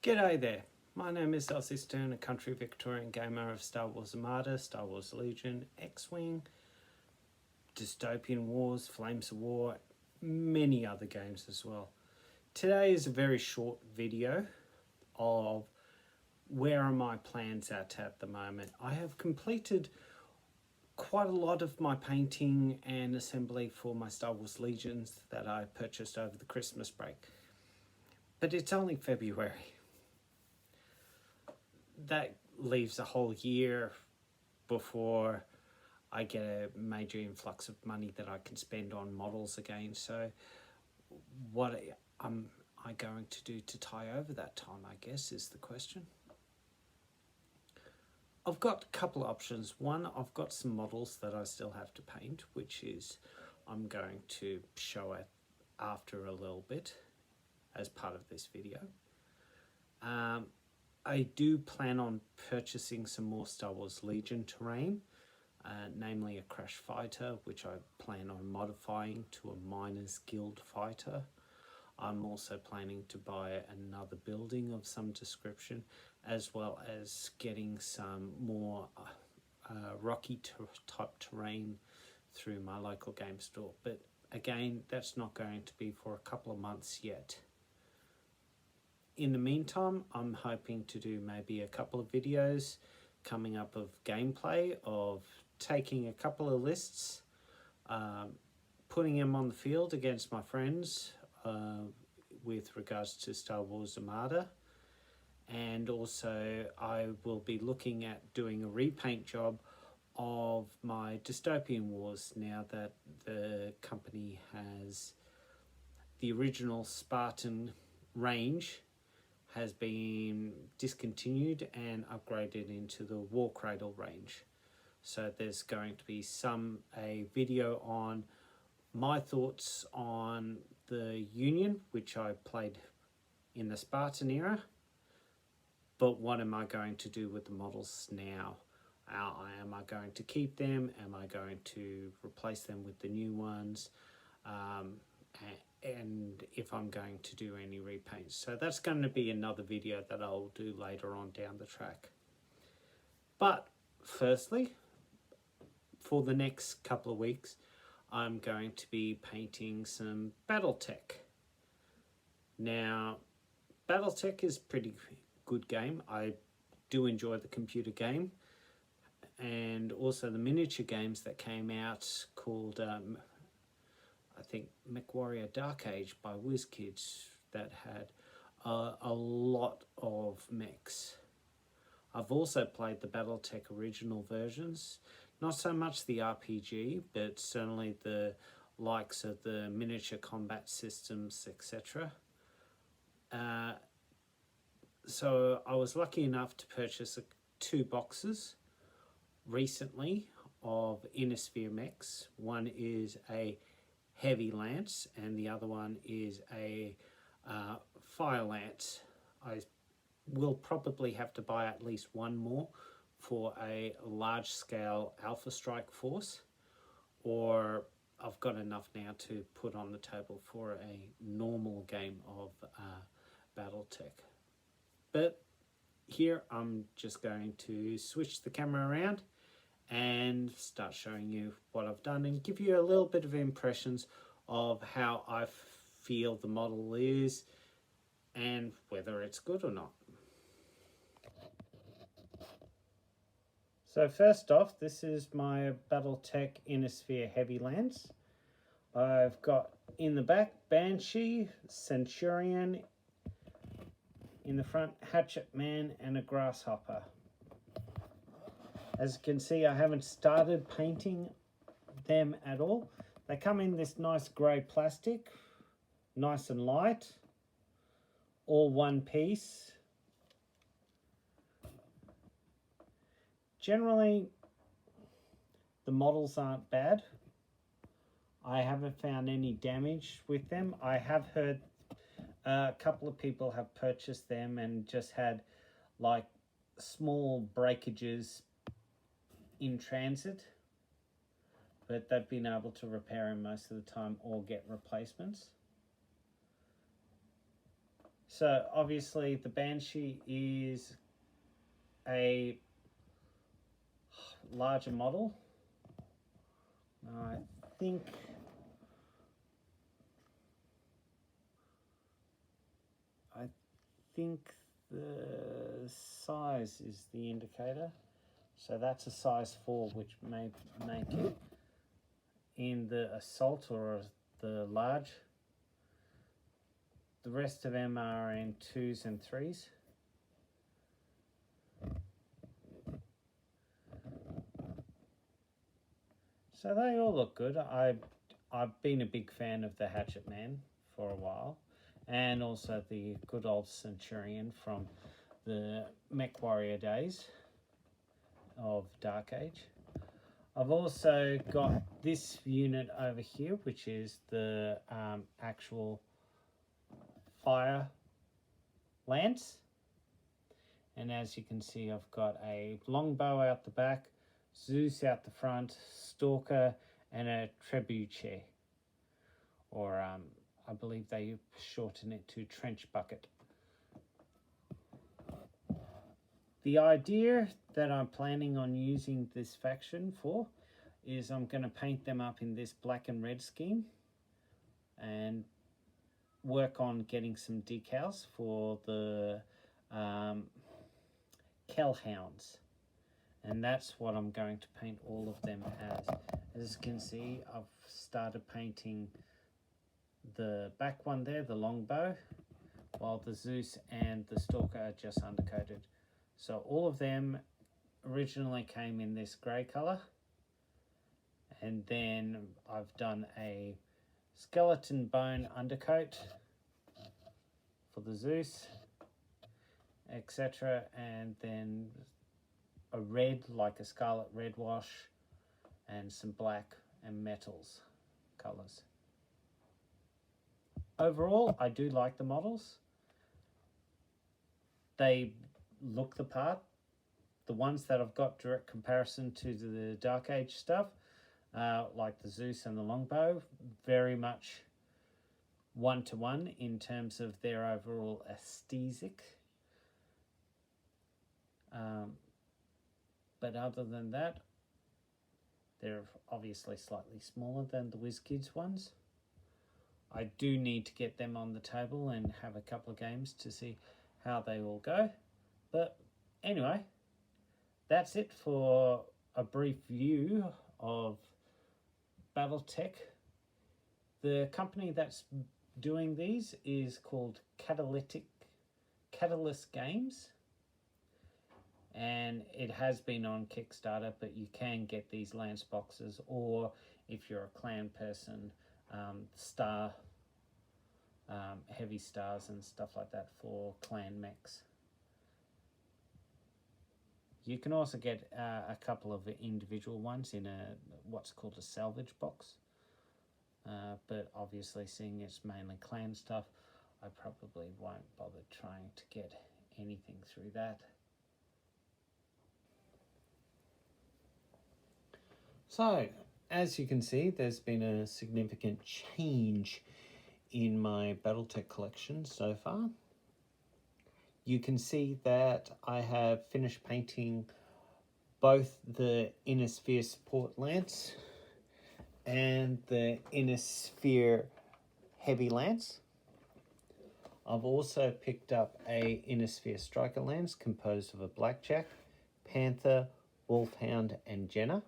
G'day there, my name is Elsie Stern, a country Victorian gamer of Star Wars Armada, Star Wars Legion, X-Wing, Dystopian Wars, Flames of War, many other games as well. Today is a very short video of where are my plans at the moment. I have completed quite a lot of my painting and assembly for my Star Wars Legions that I purchased over the Christmas break. But it's only February. That leaves a whole year before I get a major influx of money that I can spend on models again. So what am I going to do to tie over that time, I guess, is the question. I've got a couple of options. One, I've got some models that I still have to paint, which is I'm going to show it after a little bit as part of this video. I do plan on purchasing some more Star Wars Legion terrain, namely a crash fighter, which I plan on modifying to a Miners Guild fighter. I'm also planning to buy another building of some description, as well as getting some more rocky type terrain through my local game store. But again, that's not going to be for a couple of months yet. In the meantime, I'm hoping to do maybe a couple of videos coming up of gameplay, of taking a couple of lists, putting them on the field against my friends with regards to Star Wars Armada. And also I will be looking at doing a repaint job of my Dystopian Wars now that the company has the original Spartan range has been discontinued and upgraded into the War Cradle range. So there's going to be a video on my thoughts on the Union, which I played in the Spartan era, but what am I going to do with the models now? Am I going to keep them? Am I going to replace them with the new ones? And if I'm going to do any repaints. So that's going to be another video that I'll do later on down the track. But firstly, for the next couple of weeks, I'm going to be painting some Battletech. Now, Battletech is a pretty good game. I do enjoy the computer game, and also the miniature games that came out called I think MechWarrior Dark Age by WizKids that had a lot of mechs. I've also played the Battletech original versions, not so much the RPG, but certainly the likes of the miniature combat systems, etc. So I was lucky enough to purchase 2 boxes recently of Innisphere mechs. One is a Heavy Lance and the other one is a Fire Lance. I will probably have to buy at least one more for a large scale Alpha Strike force, or I've got enough now to put on the table for a normal game of Battletech. But here I'm just going to switch the camera around and start showing you what I've done and give you a little bit of impressions of how I feel the model is and whether it's good or not. So first off, this is my Battletech Innisphere Heavy Lance. I've got in the back Banshee, Centurion, in the front Hatchet Man and a Grasshopper. As you can see, I haven't started painting them at all. They come in this nice grey plastic, nice and light, all one piece. Generally, the models aren't bad. I haven't found any damage with them. I have heard a couple of people have purchased them and just had like small breakages in transit, but they've been able to repair them most of the time or get replacements. So obviously the Banshee is a larger model. I think the size is the indicator. So that's a size 4, which may make it in the assault or the large. The rest of them are in 2s and 3s. So they all look good. I've been a big fan of the Hatchet Man for a while, and also the good old Centurion from the Mech Warrior days of Dark Age. I've also got this unit over here, which is the actual fire lance. And as you can see, I've got a longbow out the back, Zeus out the front, Stalker, and a Trebuchet. Or I believe they shorten it to Trench Bucket. The idea that I'm planning on using this faction for is I'm going to paint them up in this black and red scheme and work on getting some decals for the Kellhounds. And that's what I'm going to paint all of them as. As you can see, I've started painting the back one there, the longbow, while the Zeus and the Stalker are just undercoated. So all of them originally came in this grey colour, and then I've done a skeleton bone undercoat for the Zeus, etc., and then a red, like a scarlet red wash, and some black and metals colours. Overall, I do like the models. They look the part. The ones that I've got direct comparison to the Dark Age stuff, like the Zeus and the Longbow, very much one-to-one in terms of their overall aesthetic. But other than that, they're obviously slightly smaller than the WizKids ones. I do need to get them on the table and have a couple of games to see how they all go. But anyway, that's it for a brief view of Battletech. The company that's doing these is called Catalyst Games, and it has been on Kickstarter, but you can get these lance boxes, or if you're a clan person, heavy stars and stuff like that for clan mechs. You can also get a couple of individual ones in what's called a salvage box. But obviously, seeing it's mainly clan stuff, I probably won't bother trying to get anything through that. So, as you can see, there's been a significant change in my Battletech collection so far. You can see that I have finished painting both the Inner Sphere Support Lance and the Inner Sphere Heavy Lance. I've also picked up a Inner Sphere Striker Lance composed of a Blackjack, Panther, Wolfhound, and Jenna.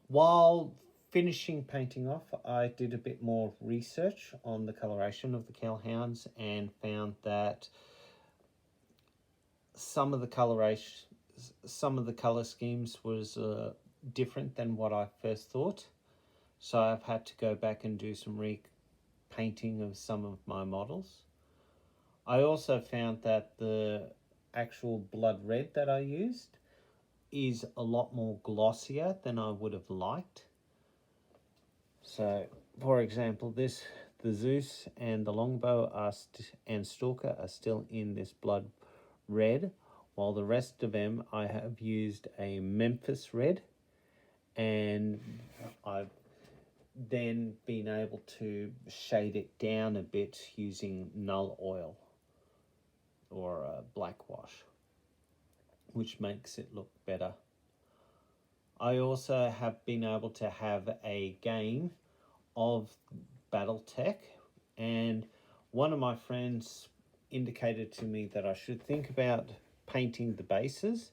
While finishing painting off, I did a bit more research on the coloration of the Kellhounds and found that some of the color schemes was different than what I first thought. So I've had to go back and do some repainting of some of my models. I also found that the actual blood red that I used is a lot more glossier than I would have liked. So, for example, the Zeus and the Longbow and Stalker are still in this blood red, while the rest of them I have used a Memphis red, and I've then being able to shade it down a bit using null oil or black wash, which makes it look better. I also have been able to have a game of Battletech, and one of my friends indicated to me that I should think about painting the bases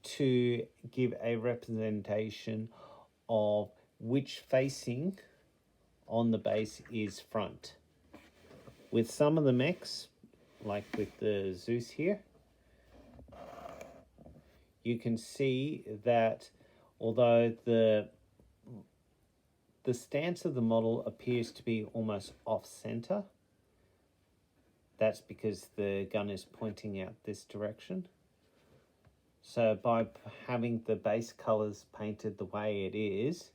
to give a representation of which facing on the base is front. With some of the mechs, like with the Zeus here, you can see that although the stance of the model appears to be almost off center, that's because the gun is pointing out this direction. So by having the base colors painted the way it is,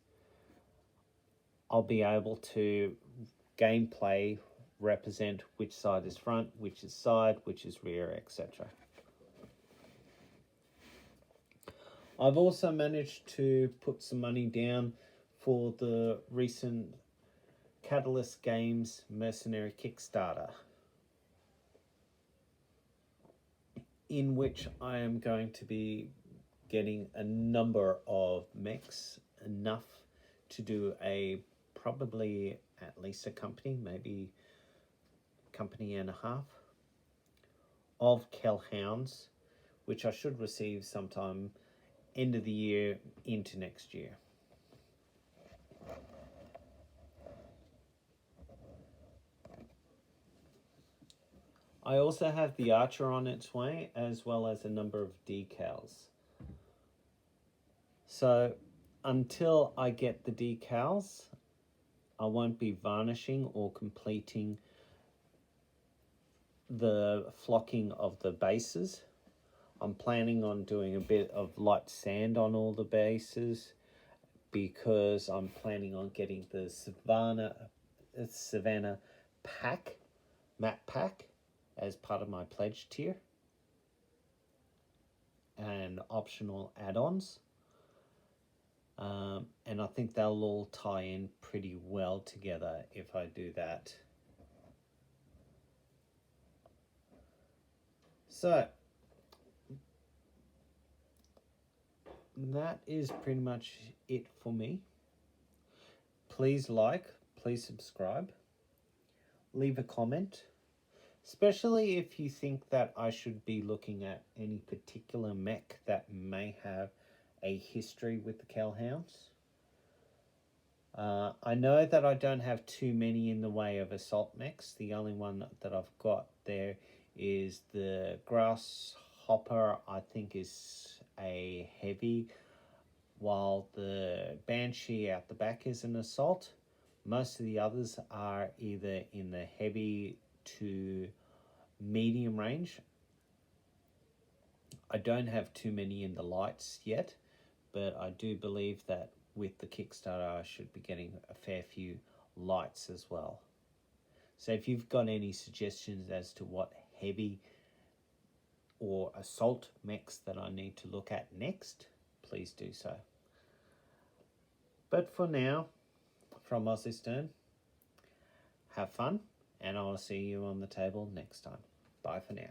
I'll be able to gameplay represent which side is front, which is side, which is rear, etc. I've also managed to put some money down for the recent Catalyst Games Mercenary Kickstarter, in which I am going to be getting a number of mechs, enough to do probably at least a company, maybe a company and a half, of Kellhounds, which I should receive sometime end of the year into next year. I also have the Archer on its way, as well as a number of decals. So until I get the decals, I won't be varnishing or completing the flocking of the bases. I'm planning on doing a bit of light sand on all the bases because I'm planning on getting the Savannah pack, matte pack, as part of my pledge tier, and optional add-ons. And I think they'll all tie in pretty well together if I do that. So that is pretty much it for me. Please like, please subscribe, leave a comment, especially if you think that I should be looking at any particular mech that may have a history with the Kellhounds. I know that I don't have too many in the way of assault mechs. The only one that I've got there is the Grasshopper, I think is a heavy, while the Banshee out the back is an assault. Most of the others are either in the heavy to medium range. I don't have too many in the lights yet, but I do believe that with the Kickstarter I should be getting a fair few lights as well. So if you've got any suggestions as to what heavy or assault mechs that I need to look at next, please do so. But for now, from Aussie Stern, have fun, and I'll see you on the table next time. Bye for now.